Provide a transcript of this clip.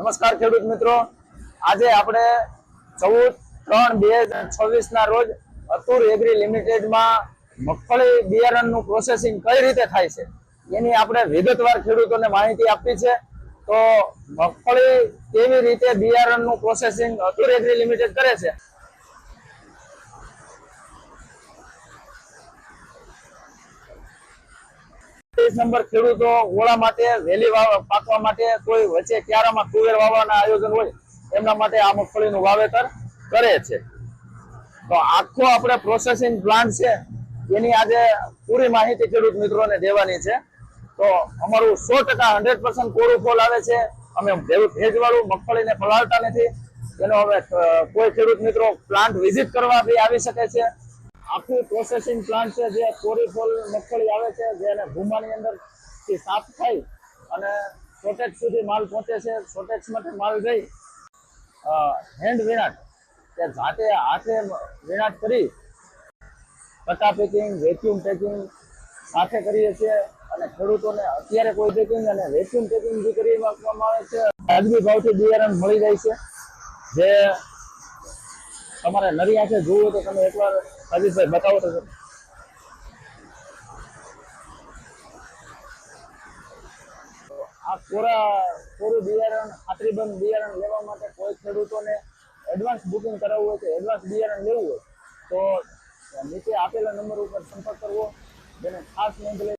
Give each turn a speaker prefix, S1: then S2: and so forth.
S1: નમસ્કાર ખેડૂત મિત્રો, આજે આપણે 14/3/2026 ના રોજ અતુર એગ્રી લિમિટેડમાં મગફળી બિયારણનું પ્રોસેસિંગ કઈ રીતે થાય છે એની આપણે વિગતવાર ખેડૂતોને માહિતી આપી છે। તો મગફળી કેવી રીતે બિયારણનું પ્રોસેસિંગ અતુર એગ્રી લિમિટેડ કરે છે। નંબર ખેડૂતો ઓળા માટે વેલી પાકવા માટે કોઈ વચ્ચે ક્યારામાં તુવેર વાવવાના આયોજન હોય એમના માટે આ મગફળીનું વાવેતર કરે છે। તો આખો આપણે પ્રોસેસિંગ પ્લાન્ટ છે એની આજે પૂરી માહિતી ખેડૂત મિત્રોને દેવાની છે। તો અમારું 100% 100% કોરું ફોલ આવે છે। અમે ભેજવાળું મગફળીને પલાળતા નથી। એનો હવે કોઈ ખેડૂત મિત્રો પ્લાન્ટ વિઝિટ કરવા બી આવી શકે છે। આખું પ્રોસેસિંગ પ્લાન્ટ છે જે કોરી ફોલ મગફળી આવે છે, જેને ભૂમાની અંદર થી સાફ થઈ અને શોર્ટેજ સુધી માલ પહોંચે છે। શોર્ટેજ માટે માલ જઈ હેન્ડ વિનાટ કે જાતે હાથે વિનાટ કરી કટા પેકિંગ, વેક્યુમ પેકિંગ સાથે કરીએ છીએ અને ખેડૂતોને અત્યારે કોઈ પેકિંગ અને વેક્યુમ પેકિંગ જે કરી આપવામાં આવે છે। વાજબી ભાવથી બિયારણ મળી જાય છે। જે તમારે નરી આંખે જોવું તો તમે એકવાર અજીતભાઈ બતાવો તો। આ કોરું બિયારણ, ખાતરીબંધ બિયારણ લેવા માટે કોઈ ખેડૂતોને એડવાન્સ બુકિંગ કરાવવું હોય તો એડવાન્સ બિયારણ લેવું હોય તો નીચે આપેલા નંબર ઉપર સંપર્ક કરવો, જેને ખાસ નોંધ